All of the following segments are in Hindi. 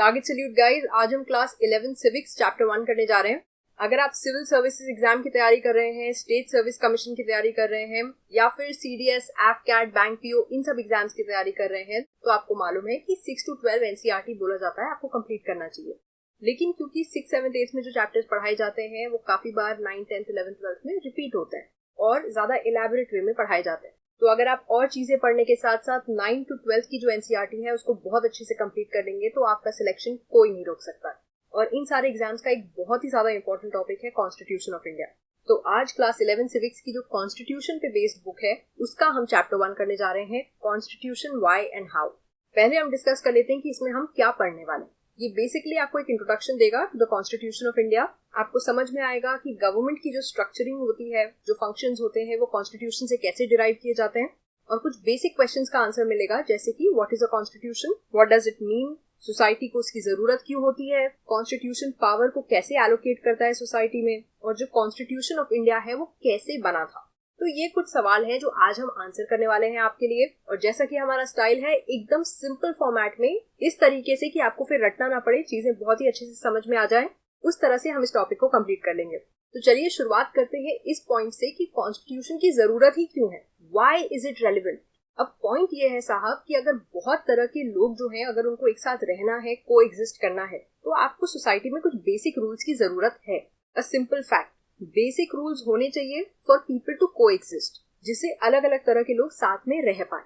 टारगेट सल्यूट गाइस, आज हम क्लास 11 सिविक्स चैप्टर 1 करने जा रहे हैं। अगर आप सिविल सर्विसेज एग्जाम की तैयारी कर रहे हैं, स्टेट सर्विस कमीशन की तैयारी कर रहे हैं या फिर सीडीएस, एफकैट, बैंक पीओ इन सब एग्जाम्स की तैयारी कर रहे हैं तो आपको मालूम है कि 6 to 12 एनसीईआरटी बोला जाता है, आपको कंप्लीट करना चाहिए। लेकिन क्योंकि 6, 7, 8 में जो चैप्टर्स पढ़ाए जाते हैं वो काफी बार 9, 10, 11, 12 में रिपीट होते हैं और ज्यादा इलेबोरेट वे में पढ़ाए जाते हैं। तो अगर आप और चीजें पढ़ने के साथ साथ 9 to 12 की जो एनसीईआरटी है उसको बहुत अच्छे से कंप्लीट कर लेंगे तो आपका सिलेक्शन कोई नहीं रोक सकता। और इन सारे एग्जाम्स का एक बहुत ही ज्यादा इंपॉर्टेंट टॉपिक है कॉन्स्टिट्यूशन ऑफ इंडिया। तो आज क्लास 11 सिविक्स की जो कॉन्स्टिट्यूशन पे बेस्ड बुक है उसका हम चैप्टर 1 करने जा रहे हैं, कॉन्स्टिट्यूशन व्हाई एंड हाउ। पहले हम डिस्कस कर लेते हैं कि इसमें हम क्या पढ़ने वाले हैं। ये बेसिकली आपको एक इंट्रोडक्शन देगा to the constitution of India. आपको समझ में आएगा कि गवर्नमेंट की जो स्ट्रक्चरिंग होती है, जो फंक्शंस होते हैं वो कॉन्स्टिट्यूशन से कैसे डिराइव किए जाते हैं, और कुछ बेसिक क्वेश्चंस का आंसर मिलेगा जैसे कि what is a constitution, what does it mean, society को उसकी जरूरत क्यों होती है, कॉन्स्टिट्यूशन पावर को कैसे एलोकेट करता है सोसाइटी में, और जो कॉन्स्टिट्यूशन ऑफ इंडिया है वो कैसे बना था। तो ये कुछ सवाल हैं जो आज हम आंसर करने वाले हैं आपके लिए। और जैसा कि हमारा स्टाइल है, एकदम सिंपल फॉर्मेट में, इस तरीके से कि आपको फिर रटना ना पड़े, चीजें बहुत ही अच्छे से समझ में आ जाए, उस तरह से हम इस टॉपिक को कंप्लीट कर लेंगे। तो चलिए शुरुआत करते हैं इस पॉइंट से कि कॉन्स्टिट्यूशन की जरूरत ही क्यों है, व्हाई इज इट रेलिवेंट। अब पॉइंट ये है साहब कि अगर बहुत तरह के लोग जो हैं, अगर उनको एक साथ रहना है, को एग्जिस्ट करना है, तो आपको सोसाइटी में कुछ बेसिक रूल्स की जरूरत है। A simple fact, basic rules होने चाहिए फॉर पीपल टू को एग्जिस्ट, जिससे अलग अलग तरह के लोग साथ में रह पाए।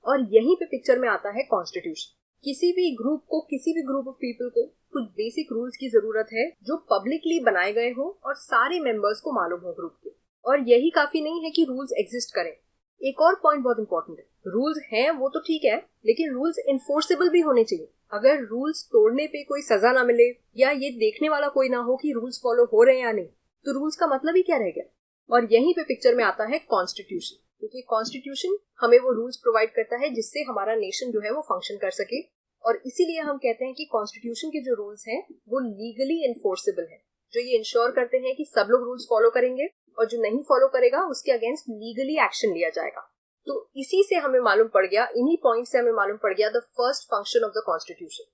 और यहीं पे पिक्चर में आता है कॉन्स्टिट्यूशन। किसी भी ग्रुप को, किसी भी ग्रुप ऑफ पीपल को कुछ बेसिक रूल्स की जरूरत है जो पब्लिकली बनाए गए हो और सारे मेंबर्स को मालूम हो ग्रुप के। और यही काफी नहीं है कि रूल्स एग्जिस्ट करें। एक और पॉइंट बहुत इंपॉर्टेंट है, रूल्स हैं वो तो ठीक है, लेकिन रूल्स इन्फोर्सेबल भी होने चाहिए। अगर रूल्स तोड़ने पे कोई सजा ना मिले या ये देखने वाला कोई ना हो कि रूल्स फॉलो हो रहे हैं या नहीं, तो रूल्स का मतलब ही क्या रह गया। और यहीं पे पिक्चर में आता है कॉन्स्टिट्यूशन, क्योंकि कॉन्स्टिट्यूशन हमें वो रूल्स प्रोवाइड करता है जिससे हमारा नेशन जो है वो फंक्शन कर सके। और इसीलिए हम कहते हैं कि कॉन्स्टिट्यूशन के जो रूल्स हैं वो लीगली इन्फोर्सेबल है, जो ये इंश्योर करते हैं कि सब लोग रूल्स फॉलो करेंगे और जो नहीं फॉलो करेगा उसके अगेंस्ट लीगली एक्शन लिया जाएगा। तो इसी से हमें मालूम पड़ गया, इन्हीं पॉइंट से हमें मालूम पड़ गया the first function of the constitution.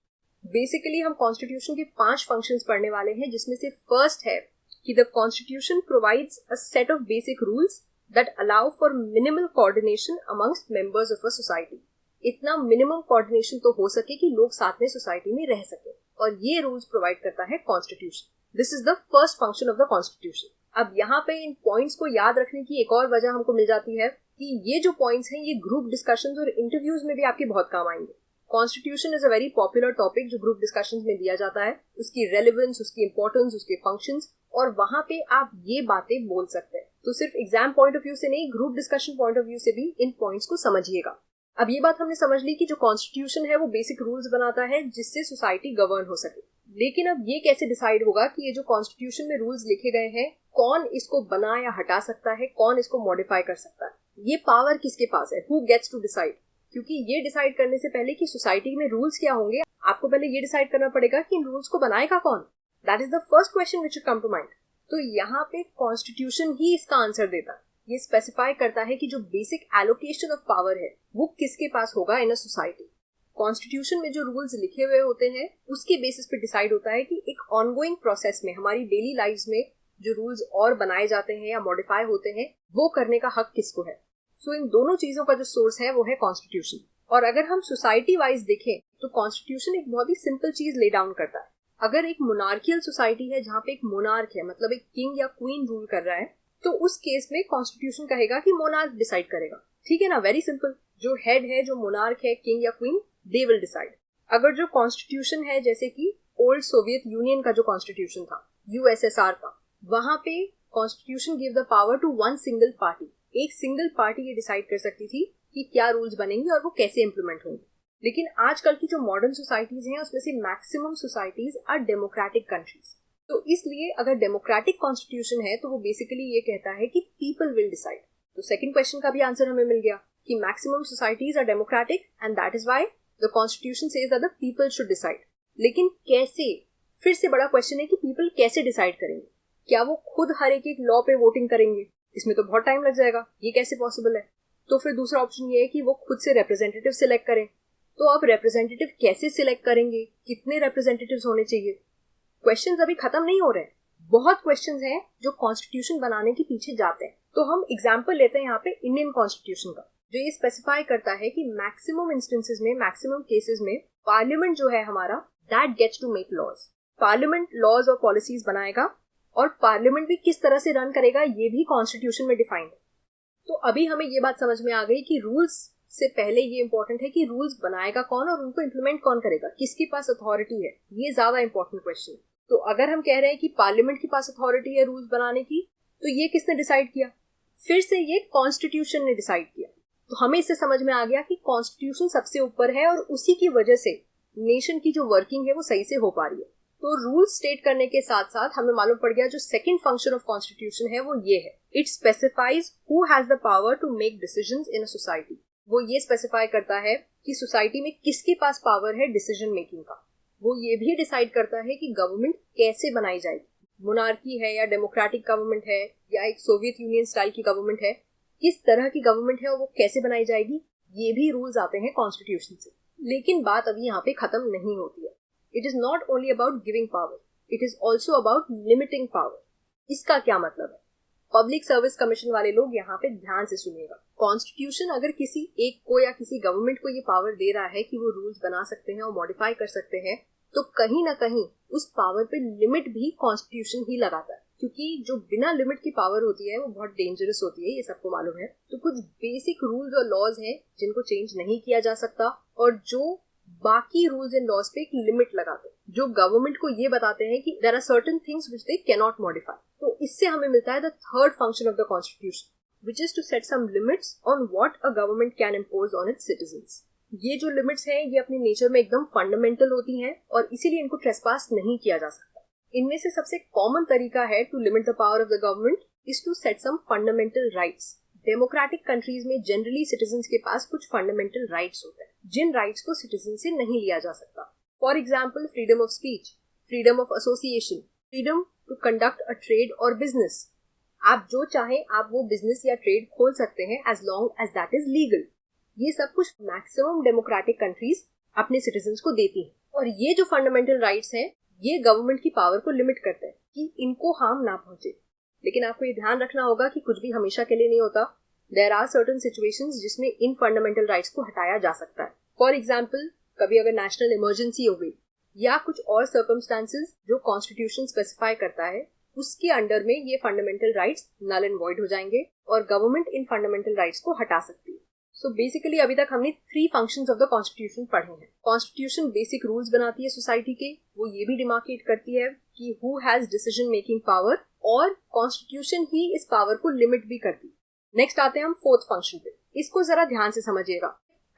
Basically हम कॉन्स्टिट्यूशन के 5 फंक्शंस पढ़ने वाले हैं, जिसमें से फर्स्ट है कि the constitution provides a set of basic rules that allow for minimal coordination amongst members of a society. इतना मिनिमम कोऑर्डिनेशन तो हो सके कि लोग साथ में सोसाइटी में रह सके, और ये रूल्स प्रोवाइड करता है constitution. This is the first function of the constitution. अब यहाँ पे इन पॉइंट्स को याद रखने की एक और वजह हमको मिल जाती है कि ये जो पॉइंट्स हैं ये ग्रुप डिस्कशंस और इंटरव्यूज में भी आपके बहुत काम आएंगे। Constitution is a very popular topic जो ग्रुप डिस्कशंस में दिया जाता है, उसकी रेलेवेंस, उसकी इंपॉर्टेंस, उसके फंक्शंस, और वहां पे आप ये बातें बोल सकते हैं। तो सिर्फ एग्जाम पॉइंट ऑफ व्यू से नहीं, group discussion point of view से भी इन पॉइंट्स को समझिएगा। अब ये बात हमने समझ ली कि जो कॉन्स्टिट्यूशन है वो बेसिक रूल्स बनाता है जिससे सोसाइटी गवर्न हो सके। लेकिन अब ये कैसे डिसाइड होगा कि ये जो कॉन्स्टिट्यूशन में रूल्स लिखे गए हैं, कौन इसको बना या हटा सकता है, कौन इसको मॉडिफाई कर सकता है, ये पावर किसके पास है, हु गेट्स टू डिसाइड। क्योंकि ये डिसाइड करने से पहले कि सोसाइटी में रूल्स क्या होंगे, आपको पहले ये डिसाइड करना पड़ेगा कि इन रूल्स को बनाएगा कौन। That is the first question which come to mind. तो यहाँ पे कॉन्स्टिट्यूशन ही इसका आंसर देता है। ये स्पेसिफाई करता है कि जो बेसिक एलोकेशन ऑफ पावर है वो किसके पास होगा इन अ सोसाइटी। कॉन्स्टिट्यूशन में जो रूल्स लिखे हुए होते हैं उसके बेसिस पे डिसाइड होता है कि एक ऑनगोइंग प्रोसेस में, हमारी डेली लाइफ्स में जो रूल्स और बनाए जाते हैं या मॉडिफाई होते हैं वो करने का हक किसको है। सो इन दोनों चीजों का जो सोर्स है वो है कॉन्स्टिट्यूशन। और अगर हम सोसाइटी वाइज देखें तो कॉन्स्टिट्यूशन एक बहुत ही सिंपल चीज ले डाउन करता है। अगर एक मोनार्कियल सोसाइटी है जहाँ पे एक मोनार्क है, मतलब एक किंग या क्वीन रूल कर रहा है, तो उस केस में कॉन्स्टिट्यूशन कहेगा कि मोनार्क डिसाइड करेगा। ठीक है ना, वेरी सिंपल। जो हेड है, जो मोनार्क है, किंग या क्वीन, दे विल डिसाइड। अगर जो कॉन्स्टिट्यूशन है, जैसे कि ओल्ड सोवियत यूनियन का जो कॉन्स्टिट्यूशन था, यूएसएसआर का, वहां पे constitution give the power to one single party. एक सिंगल पार्टी ये डिसाइड कर सकती थी कि क्या रूल्स बनेंगे और वो कैसे इंप्लीमेंट होंगे। लेकिन आजकल की जो मॉडर्न सोसाइटीज हैं उसमें से maximum societies are democratic countries. तो इसलिए अगर डेमोक्रेटिक कॉन्स्टिट्यूशन है तो वो बेसिकली ये कहता है कि पीपल विल डिसाइड। तो सेकंड क्वेश्चन का भी आंसर हमें मिल गया कि maximum societies are democratic and that is why the constitution says that the people should decide. लेकिन कैसे, फिर से बड़ा क्वेश्चन है कि पीपल कैसे डिसाइड करेंगे। क्या वो खुद हर एक लॉ पे वोटिंग करेंगे? इसमें तो बहुत टाइम लग जाएगा, ये कैसे पॉसिबल है। तो फिर दूसरा ऑप्शन ये है कि वो खुद से रिप्रेजेंटेटिव सिलेक्ट करें। तो आप रिप्रेजेंटेटिव कैसे सिलेक्ट करेंगे, कितने रिप्रेजेंटेटिव्स होने चाहिए? क्वेश्चंस अभी खत्म नहीं हो रहे हैं, बहुत क्वेश्चंस हैं जो कॉन्स्टिट्यूशन बनाने के पीछे जाते हैं। तो हम एग्जांपल लेते हैं यहाँ पे इंडियन कॉन्स्टिट्यूशन का, जो ये स्पेसिफाई करता है कि मैक्सिमम इंस्टेंसेस में, मैक्सिमम केसेस में पार्लियामेंट जो है हमारा, that gets to make laws. Parliament laws और पॉलिसीज बनाएगा, और पार्लियामेंट भी किस तरह से रन करेगा ये भी कॉन्स्टिट्यूशन में डिफाइंड है। तो अभी हमें ये बात समझ में आ गई कि रूल्स से पहले ये इंपॉर्टेंट है कि रूल्स बनाएगा कौन और उनको इम्प्लीमेंट कौन करेगा, किसके पास अथॉरिटी है, ये ज्यादा इंपॉर्टेंट क्वेश्चन है। तो अगर हम कह रहे हैं कि पार्लियामेंट के पास अथॉरिटी है रूल्स बनाने की, तो ये किसने डिसाइड किया? फिर से ये कॉन्स्टिट्यूशन ने डिसाइड किया। तो हमें इससे समझ में आ गया कि कॉन्स्टिट्यूशन सबसे ऊपर है और उसी की वजह से नेशन की जो वर्किंग है वो सही से हो पा रही है। तो रूल्स स्टेट करने के साथ साथ हमें मालूम पड़ गया जो सेकंड फंक्शन ऑफ कॉन्स्टिट्यूशन है वो ये है, it specifies who has the power to make decisions in a society. वो ये स्पेसिफाई करता है कि सोसाइटी में किसके पास पावर है डिसीजन मेकिंग का। वो ये भी डिसाइड करता है कि गवर्नमेंट कैसे बनाई जाएगी, मोनार्की है या डेमोक्रेटिक गवर्नमेंट है या एक सोवियत यूनियन स्टाइल की गवर्नमेंट है, किस तरह की गवर्नमेंट है और वो कैसे बनाई जाएगी, ये भी रूल्स आते हैं कॉन्स्टिट्यूशन से। लेकिन बात अभी यहाँ पे खत्म नहीं होती है। It is not only about giving power, it is also about limiting power. इसका क्या मतलब है? पब्लिक सर्विस कमीशन वाले लोग यहाँ पे ध्यान से सुनिएगा। कॉन्स्टिट्यूशन अगर किसी एक को या किसी गवर्नमेंट को ये पावर दे रहा है कि वो रूल्स बना सकते हैं और मॉडिफाई कर सकते हैं, तो कहीं ना कहीं उस पावर पे लिमिट भी कॉन्स्टिट्यूशन ही लगाता है, क्योंकि जो बिना लिमिट की पावर होती है वो बहुत डेंजरस होती है, ये सबको मालूम है। तो कुछ बेसिक रूल्स और लॉज हैं जिनको चेंज नहीं किया जा सकता, और जो बाकी रूल्स एंड लॉज पे एक लिमिट लगाते हैं, जो गवर्नमेंट को ये बताते हैं कि there are certain things which they can not modify. तो इससे हमें मिलता है the third function of the constitution, which is to set some limits on what a government can impose on its citizens. ये जो लिमिट्स हैं ये अपनी नेचर में एकदम फंडामेंटल होती हैं और इसीलिए इनको ट्रेसपास नहीं किया जा सकता। इनमें से सबसे कॉमन तरीका है to limit the power of the government is to set some fundamental rights. Democratic countries में जनरली सिटीजन्स के पास कुछ फंडामेंटल राइट्स होते हैं, जिन राइट्स को सिटीजन से नहीं लिया जा सकता। For example, freedom of speech, freedom of association, freedom to conduct a trade और बिजनेस। आप जो चाहें आप वो बिजनेस या ट्रेड खोल सकते हैं as long as that is legal. ये सब कुछ मैक्सिमम डेमोक्रेटिक कंट्रीज अपने सिटीजन्स को देती हैं, और ये जो फंडामेंटल राइट्स हैं ये गवर्नमेंट की पावर को लिमिट करते हैं कि इनको हार्म ना पहुंचे। लेकिन आपको ये ध्यान रखना होगा कि कुछ भी हमेशा के लिए नहीं होता। देयर आर सर्टेन सिचुएशंस जिसमें इन फंडामेंटल राइट्स को हटाया जा सकता है। फॉर एग्जाम्पल, कभी अगर नेशनल इमरजेंसी हो गई या कुछ और सर्कमस्टांसेस जो कॉन्स्टिट्यूशन स्पेसिफाई करता है, उसके अंडर में ये fundamental rights null and void हो जाएंगे और गवर्नमेंट इन फंडामेंटल राइट्स को हटा सकती है। सो बेसिकली अभी तक हमने 3 फंक्शंस ऑफ द कॉन्स्टिट्यूशन पढ़े हैं। कॉन्स्टिट्यूशन बेसिक रूल्स बनाती है सोसाइटी के, वो ये भी डिमार्केट करती है कि who has decision making power, और कॉन्स्टिट्यूशन ही इस पावर को लिमिट भी करती है। नेक्स्ट आते हैं हम फोर्थ फंक्शन पे। इसको जरा ध्यान से समझिएगा।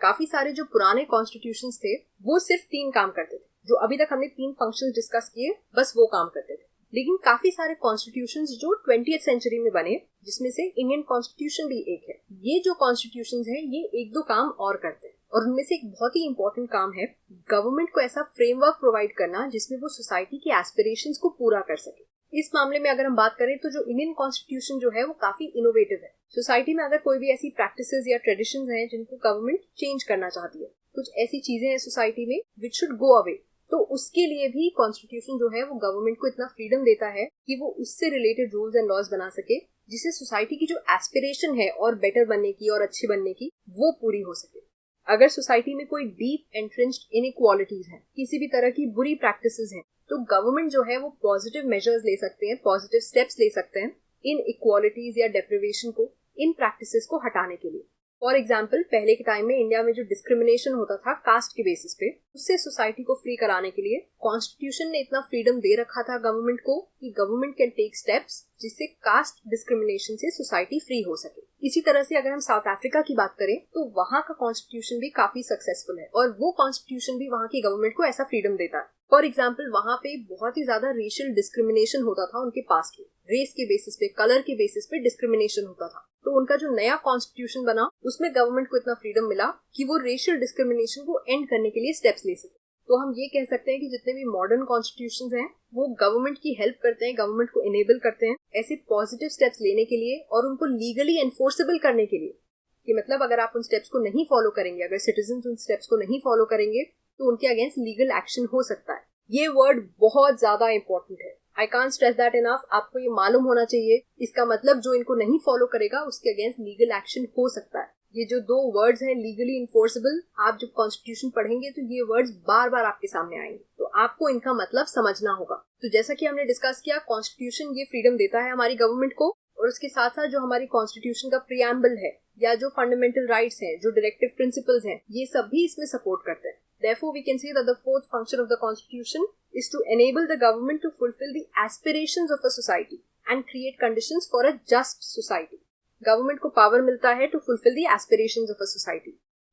काफी सारे जो पुराने कॉन्स्टिट्यूशंस थे वो सिर्फ 3 काम करते थे। जो अभी तक हमने 3 फंक्शंस डिस्कस किए बस वो काम करते थे। लेकिन काफी सारे कॉन्स्टिट्यूशंस जो 20th सेंचुरी में बने, जिसमें से इंडियन कॉन्स्टिट्यूशन भी एक है, ये जो कॉन्स्टिट्यूशंस हैं ये 1-2 काम और करते हैं, और उनमें से एक बहुत ही इंपॉर्टेंट काम है गवर्नमेंट को ऐसा फ्रेमवर्क प्रोवाइड करना जिसमें वो सोसाइटी की एस्पिरेशंस को पूरा कर सके। इस मामले में अगर हम बात करें तो जो इंडियन कॉन्स्टिट्यूशन जो है वो काफी इनोवेटिव है। सोसाइटी में अगर कोई भी ऐसी प्रैक्टिसेस या ट्रेडिशंस हैं जिनको गवर्नमेंट चेंज करना चाहती है, कुछ ऐसी चीजें हैं सोसाइटी में विच शुड गो अवे, तो उसके लिए भी कॉन्स्टिट्यूशन जो है वो गवर्नमेंट को इतना फ्रीडम देता है कि वो उससे रिलेटेड रूल्स एंड लॉज बना सके जिससे सोसाइटी की जो एस्पिरेशन है और बेटर बनने की और अच्छी बनने की वो पूरी हो सके। अगर सोसाइटी में कोई डीप एंट्रेंच्ड इनइक्वालिटीज हैं, किसी भी तरह की बुरी प्रैक्टिसेस हैं, तो गवर्नमेंट जो है वो पॉजिटिव मेजर्स ले सकते हैं, पॉजिटिव स्टेप्स ले सकते हैं इन इक्वालिटीज या डेप्रिवेशन को, इन प्रैक्टिसेस को हटाने के लिए। फॉर एग्जाम्पल, पहले के टाइम में इंडिया में जो डिस्क्रिमिनेशन होता था कास्ट के बेसिस पे, उससे सोसाइटी को फ्री कराने के लिए कॉन्स्टिट्यूशन ने इतना फ्रीडम दे रखा था गवर्नमेंट को कि गवर्नमेंट कैन टेक स्टेप्स जिससे कास्ट डिस्क्रिमिनेशन से सोसाइटी फ्री हो सके। इसी तरह से अगर हम साउथ अफ्रीका की बात करें तो वहाँ का कॉन्स्टिट्यूशन भी काफी सक्सेसफुल है और वो कॉन्स्टिट्यूशन भी वहाँ की गवर्नमेंट को ऐसा फ्रीडम देता है। फॉर एग्जाम्पल, वहाँ पे बहुत ही ज्यादा रेशियल डिस्क्रिमिनेशन होता था उनके पास्ट में, रेस के बेसिस पे, कलर के बेसिस पे डिस्क्रिमिनेशन होता था। तो उनका जो नया कॉन्स्टिट्यूशन बना उसमें गवर्नमेंट को इतना फ्रीडम मिला कि वो रेशियल डिस्क्रिमिनेशन को एंड करने के लिए स्टेप्स ले सके। तो हम ये कह सकते हैं कि जितने भी मॉडर्न कॉन्स्टिट्यूशंस हैं वो गवर्नमेंट की हेल्प करते हैं, गवर्नमेंट को इनेबल करते हैं ऐसे पॉजिटिव स्टेप्स लेने के लिए और उनको लीगली एनफोर्सेबल करने के लिए। कि मतलब अगर आप उन स्टेप्स को नहीं फॉलो करेंगे, अगर सिटीजन उन स्टेप्स को नहीं फॉलो करेंगे तो उनके अगेंस्ट लीगल एक्शन हो सकता है। ये वर्ड बहुत ज्यादा इंपॉर्टेंट है, I can't stress that enough. आपको ये मालूम होना चाहिए, इसका मतलब जो इनको नहीं फॉलो करेगा उसके अगेंस्ट लीगल एक्शन हो सकता है। ये जो 2 वर्ड्स हैं, लीगली इन्फोर्सेबल, आप जब कॉन्स्टिट्यूशन पढ़ेंगे तो ये वर्ड्स बार बार आपके सामने आएंगे, तो आपको इनका मतलब समझना होगा। तो जैसा कि हमने डिस्कस किया, कॉन्स्टिट्यूशन ये फ्रीडम देता है हमारी गवर्नमेंट को, और उसके साथ साथ जो हमारी कॉन्स्टिट्यूशन का प्रीएम्बल है या जो फंडामेंटल राइट्स हैं, जो डायरेक्टिव प्रिंसिपल्स हैं, ये सब भी इसमें सपोर्ट करते हैं। Therefore, we can say that the fourth function of the Constitution is to enable the government to fulfill the aspirations of a society and create conditions for a just society. Government को पावर मिलता है to fulfil the aspirations of a society.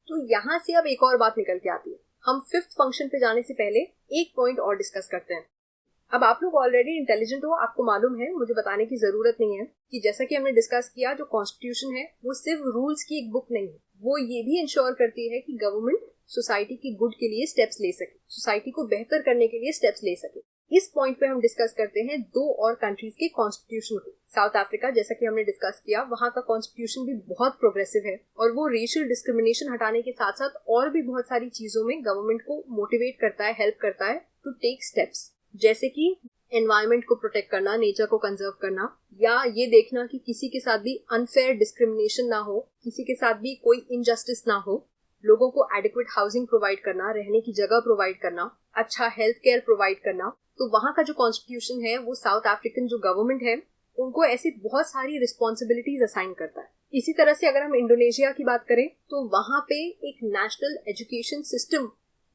तो यहाँ से अब एक और बात निकल के आती है। हम 5th फंक्शन पे जाने से पहले एक पॉइंट और डिस्कस करते हैं। अब आप लोग ऑलरेडी इंटेलिजेंट हो, आपको मालूम है, मुझे बताने की जरूरत नहीं है कि जैसा कि हमने डिस्कस किया, जो कॉन्स्टिट्यूशन है वो सिर्फ रूल्स की एक बुक नहीं है, वो ये भी इंश्योर करती है कि गवर्नमेंट सोसाइटी की गुड के लिए स्टेप्स ले सके, सोसाइटी को बेहतर करने के लिए स्टेप्स ले सके। इस पॉइंट पे हम डिस्कस करते हैं 2 और कंट्रीज के कॉन्स्टिट्यूशन को। साउथ अफ्रीका, जैसा कि हमने डिस्कस किया, वहां का कॉन्स्टिट्यूशन भी बहुत प्रोग्रेसिव है और वो रेशियल डिस्क्रिमिनेशन हटाने के साथ साथ और भी बहुत सारी चीजों में गवर्नमेंट को मोटिवेट करता है, हेल्प करता है टू टेक स्टेप्स, जैसे कि एनवायरमेंट को प्रोटेक्ट करना, नेचर को कंजर्व करना, या ये देखना कि किसी के साथ भी अनफेयर डिस्क्रिमिनेशन ना हो, किसी के साथ भी कोई इनजस्टिस ना हो, लोगों को एडिक्वेट हाउसिंग प्रोवाइड करना, रहने की जगह प्रोवाइड करना, अच्छा हेल्थ केयर प्रोवाइड करना। तो वहां का जो कॉन्स्टिट्यूशन है वो साउथ अफ्रीकन जो गवर्नमेंट है उनको ऐसी बहुत सारी रिस्पॉन्सिबिलिटीज असाइन करता है। इसी तरह से अगर हम इंडोनेशिया की बात करें तो वहां पे एक नेशनल एजुकेशन सिस्टम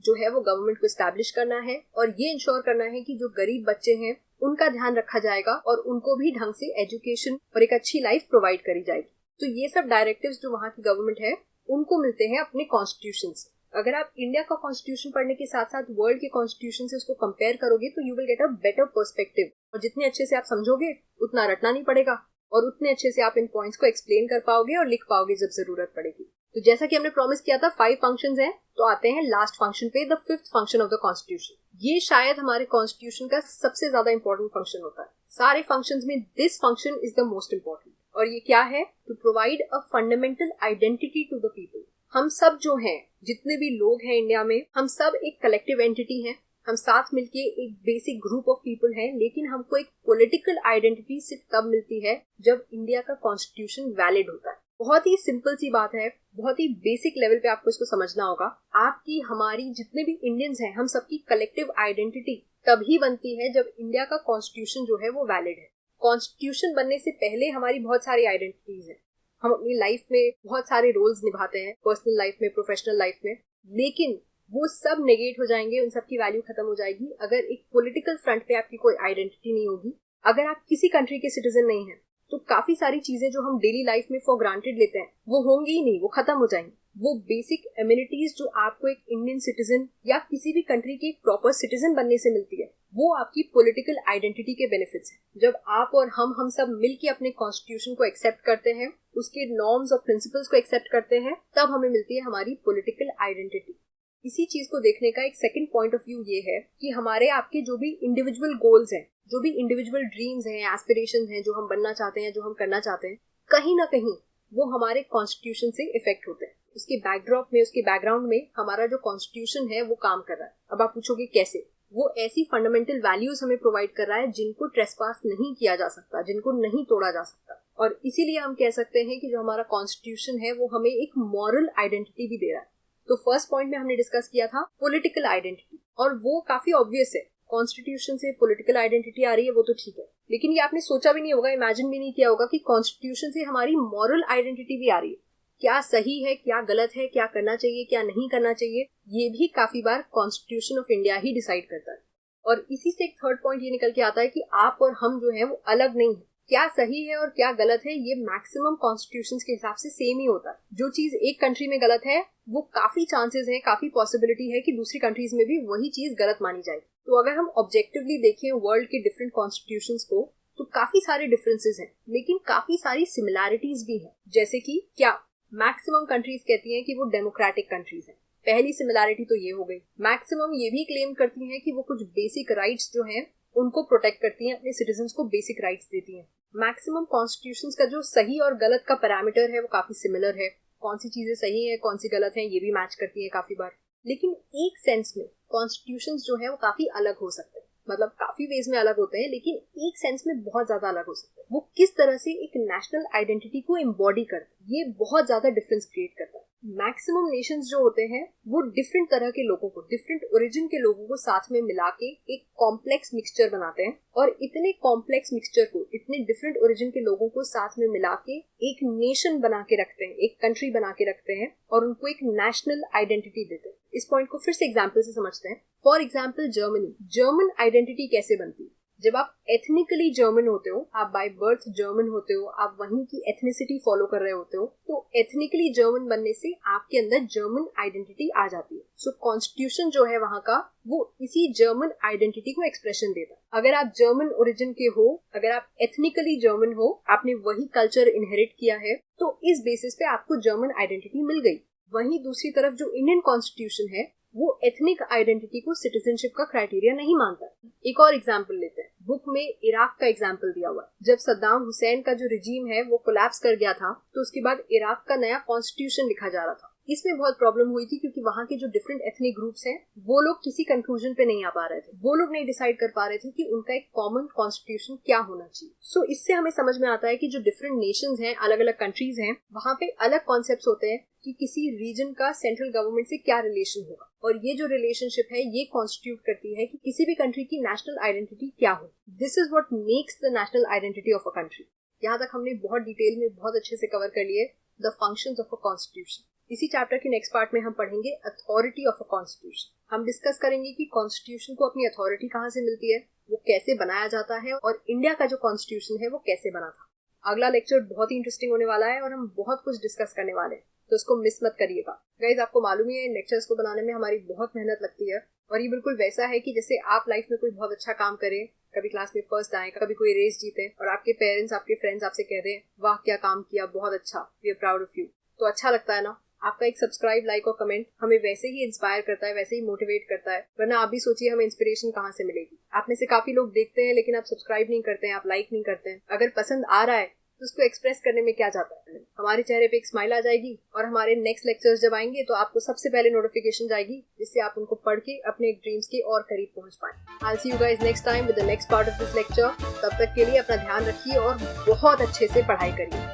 जो है वो गवर्नमेंट को एस्टैब्लिश करना है और ये इंश्योर करना है कि जो गरीब बच्चे हैं उनका ध्यान रखा जाएगा और उनको भी ढंग से एजुकेशन और एक अच्छी लाइफ प्रोवाइड करी जाएगी। तो ये सब डायरेक्टिव्स जो वहां की गवर्नमेंट है उनको मिलते हैं अपने कॉन्स्टिट्यूशन से। अगर आप इंडिया का कॉन्स्टिट्यूशन पढ़ने के साथ साथ वर्ल्ड के कॉन्स्टिट्यूशन से उसको कंपेयर करोगे तो you will get a better perspective, और जितने अच्छे से आप समझोगे उतना रटना नहीं पड़ेगा और उतने अच्छे से आप इन पॉइंट्स को एक्सप्लेन कर पाओगे और लिख पाओगे जब जरूरत पड़ेगी। तो जैसा कि हमने प्रॉमिस किया था 5 फंक्शंस हैं, तो आते हैं लास्ट फंक्शन पे, the 5th function of the constitution. ये शायद हमारे कॉन्स्टिट्यूशन का सबसे ज्यादा इंपॉर्टेंट फंक्शन होता है। सारे फंक्शंस में this function is the most important, और ये क्या है? To provide a fundamental identity to the people. हम सब जो हैं, जितने भी लोग हैं इंडिया में, हम सब एक कलेक्टिव एंटिटी हैं, हम साथ मिलके एक बेसिक ग्रुप ऑफ पीपल हैं, लेकिन हमको एक पॉलिटिकल आइडेंटिटी सिर्फ तब मिलती है जब इंडिया का कॉन्स्टिट्यूशन वैलिड होता है। बहुत ही सिंपल सी बात है, बहुत ही बेसिक लेवल पे आपको इसको समझना होगा। आपकी, हमारी, जितने भी इंडियंस हैं, हम सबकी कलेक्टिव आइडेंटिटी तभी बनती है जब इंडिया का कॉन्स्टिट्यूशन जो है वो वैलिड है। कॉन्स्टिट्यूशन बनने से पहले हमारी बहुत सारी आइडेंटिटीज हैं, हम अपनी लाइफ में बहुत सारे रोल्स निभाते हैं, पर्सनल लाइफ में, प्रोफेशनल लाइफ में, लेकिन वो सब नेगेट हो जाएंगे, उन सब की वैल्यू खत्म हो जाएगी अगर एक पॉलिटिकल फ्रंट पे आपकी कोई आइडेंटिटी नहीं होगी। अगर आप किसी कंट्री के सिटीजन नहीं हैं तो काफी सारी चीजें जो हम डेली लाइफ में फॉर ग्रांटेड लेते हैं वो होंगी ही नहीं, वो खत्म हो जाएंगी। वो बेसिक एमिनिटीज जो आपको एक इंडियन सिटीजन या किसी भी कंट्री के एक प्रॉपर सिटीजन बनने से मिलती है, वो आपकी पॉलिटिकल आइडेंटिटी के बेनिफिट्स हैं। जब आप और हम सब मिलके अपने कॉन्स्टिट्यूशन को एक्सेप्ट करते हैं, उसके नॉर्म्स और प्रिंसिपल्स को एक्सेप्ट करते हैं, तब हमें मिलती है हमारी पॉलिटिकल आइडेंटिटी। इसी चीज को देखने का एक सेकंड पॉइंट ऑफ व्यू ये है कि हमारे आपके जो भी इंडिविजुअल गोल्स हैं, जो भी इंडिविजुअल ड्रीम्स हैं, एस्पिरेशंस हैं, जो हम बनना चाहते हैं, जो हम करना चाहते हैं, कहीं ना कहीं वो हमारे कॉन्स्टिट्यूशन से इफेक्ट होते हैं। उसके बैकड्रॉप में, उसके बैकग्राउंड में हमारा जो कॉन्स्टिट्यूशन है वो काम कर रहा है। अब आप पूछोगे कैसे? वो ऐसी फंडामेंटल वैल्यूज हमें प्रोवाइड कर रहा है जिनको ट्रेसपास नहीं किया जा सकता, जिनको नहीं तोड़ा जा सकता, और इसीलिए हम कह सकते हैं कि जो हमारा कॉन्स्टिट्यूशन है वो हमें एक मॉरल आइडेंटिटी भी दे रहा है। तो फर्स्ट पॉइंट में हमने डिस्कस किया था पॉलिटिकल आइडेंटिटी, और वो काफी ऑब्वियस है, कॉन्स्टिट्यूशन से पॉलिटिकल आइडेंटिटी आ रही है, वो तो ठीक है, लेकिन ये आपने सोचा भी नहीं होगा, इमेजिन भी नहीं किया होगा कि कॉन्स्टिट्यूशन से हमारी मॉरल आइडेंटिटी भी आ रही है। क्या सही है, क्या गलत है, क्या करना चाहिए, क्या नहीं करना चाहिए, ये भी काफी बार कॉन्स्टिट्यूशन ऑफ इंडिया ही डिसाइड करता है। और इसी से एक थर्ड पॉइंट ये निकल के आता है कि आप और हम जो है वो अलग नहीं है। क्या सही है और क्या गलत है ये मैक्सिमम कॉन्स्टिट्यूशंस के हिसाब से सेम ही होता है। जो चीज एक कंट्री में गलत है वो काफी चांसेस है, काफी पॉसिबिलिटी है कि दूसरी कंट्रीज में भी वही चीज गलत मानी जाएगी। तो अगर हम ऑब्जेक्टिवली देखें वर्ल्ड के डिफरेंट कॉन्स्टिट्यूशंस को तो काफी सारे डिफरेंसेस हैं, लेकिन काफी सारी सिमिलैरिटीज भी हैं। जैसे कि क्या मैक्सिमम कंट्रीज कहती हैं कि वो डेमोक्रेटिक कंट्रीज हैं। पहली सिमिलैरिटी तो ये हो गई। मैक्सिमम ये भी क्लेम करती हैं कि वो कुछ बेसिक राइट्स जो हैं उनको प्रोटेक्ट करती हैं, अपने सिटीजन्स को बेसिक राइट्स देती हैं। मैक्सिमम कॉन्स्टिट्यूशंस का जो सही और गलत का पैरामीटर है वो काफी सिमिलर है। कौन सी चीजें सही है, कौन सी गलत है, ये भी मैच करती है काफी बार। लेकिन एक सेंस में कॉन्स्टिट्यूशंस जो है वो काफी अलग हो सकते हैं, मतलब काफी वेज में अलग होते हैं, लेकिन एक सेंस में बहुत ज्यादा अलग हो सकते हैं। वो किस तरह से एक नेशनल आइडेंटिटी को एम्बॉडी करते हैं, ये बहुत ज्यादा डिफरेंस क्रिएट करता है। मैक्सिमम नेशंस जो होते हैं वो डिफरेंट तरह के लोगों को, डिफरेंट ओरिजिन के लोगों को साथ में मिला के एक कॉम्प्लेक्स मिक्सचर बनाते हैं, और इतने कॉम्प्लेक्स मिक्सचर को, इतने डिफरेंट ओरिजिन के लोगों को साथ में मिला के एक नेशन बना के रखते हैं, एक कंट्री बना के रखते हैं, और उनको एक नेशनल आइडेंटिटी देते हैं। इस पॉइंट को फिर से एग्जाम्पल से समझते हैं। For example Germany. German identity कैसे बनती है? जब आप एथनिकली जर्मन होते हो, आप बाय बर्थ जर्मन होते हो, आप वहीं की एथनिसिटी फॉलो कर रहे होते हो, तो एथनिकली जर्मन बनने से आपके अंदर जर्मन आइडेंटिटी आ जाती है। सो कॉन्स्टिट्यूशन जो है वहां का, वो इसी जर्मन आइडेंटिटी को एक्सप्रेशन देता है। अगर आप जर्मन ओरिजिन के हो, अगर आप एथनिकली जर्मन हो, आपने वही कल्चर इनहेरिट किया है, तो इस बेसिस पे आपको जर्मन आइडेंटिटी मिल गई। वहीं दूसरी तरफ जो इंडियन कॉन्स्टिट्यूशन है वो एथनिक आइडेंटिटी को सिटीजनशिप का क्राइटेरिया नहीं मानता। एक और एग्जांपल लेते हैं। बुक में इराक का एग्जांपल दिया हुआ है। जब सद्दाम हुसैन का जो रिजीम है वो कोलैप्स कर गया था, तो उसके बाद इराक का नया कॉन्स्टिट्यूशन लिखा जा रहा था। इसमें बहुत प्रॉब्लम हुई थी, क्योंकि वहाँ के जो डिफरेंट एथनिक ग्रुप्स हैं वो लोग किसी कंक्लूजन पे नहीं आ पा रहे थे। वो लोग नहीं डिसाइड कर पा रहे थे कि उनका एक कॉमन कॉन्स्टिट्यूशन क्या होना चाहिए। सो इससे हमें समझ में आता है कि जो डिफरेंट नेशंस हैं, अलग अलग कंट्रीज हैं, वहाँ पे अलग कॉन्सेप्ट्स होते हैं कि किसी रीजन का सेंट्रल गवर्नमेंट से क्या रिलेशन होगा, और ये जो रिलेशनशिप है ये कॉन्स्टिट्यूट करती है कि किसी भी कंट्री की नेशनल आइडेंटिटी क्या हो। This is what makes the national identity of a country. यहाँ तक हमने बहुत डिटेल में बहुत अच्छे से कवर कर लिए the functions of a constitution. इसी चैप्टर के नेक्स्ट पार्ट में हम पढ़ेंगे अथॉरिटी ऑफ अ कॉन्स्टिट्यूशन। हम डिस्कस करेंगे कि कॉन्स्टिट्यूशन को अपनी अथॉरिटी कहाँ से मिलती है, वो कैसे बनाया जाता है, और इंडिया का जो कॉन्स्टिट्यूशन है वो कैसे बना था। अगला लेक्चर बहुत ही इंटरेस्टिंग होने वाला है और हम बहुत कुछ डिस्कस करने वाले हैं, तो इसको मिस मत करिएगा। गाइज, आपको मालूम ही है इन लेक्चर्स को बनाने में हमारी बहुत मेहनत लगती है, और ये बिल्कुल वैसा है कि जैसे आप लाइफ में कोई बहुत अच्छा काम करें, कभी क्लास में फर्स्ट आए, कभी कोई रेस जीते, और आपके पेरेंट्स, आपके फ्रेंड्स आपसे कह दें वाह क्या काम किया, बहुत अच्छा, we are proud of you. तो अच्छा लगता है ना? आपका एक सब्सक्राइब, लाइक और कमेंट हमें वैसे ही इंस्पायर करता है, वैसे ही मोटिवेट करता है। वरना आप भी सोचिए हमें इंस्पिरेशन कहाँ से मिलेगी। आप में से काफी लोग देखते हैं लेकिन आप सब्सक्राइब नहीं करते हैं, आप लाइक नहीं करते हैं। अगर पसंद आ रहा है तो उसको एक्सप्रेस करने में क्या जाता है। हमारे चेहरे पे एक स्माइल आ जाएगी, और हमारे नेक्स्ट लेक्चर्स जब आएंगे तो आपको सबसे पहले नोटिफिकेशन जाएगी, जिससे आप उनको पढ़ के अपने ड्रीम्स के और करीब पहुंच पाए। I'll see you guys next time with the next part of this lecture. तब तक के लिए अपना ध्यान रखिए और बहुत अच्छे से पढ़ाई करिए।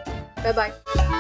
Bye bye.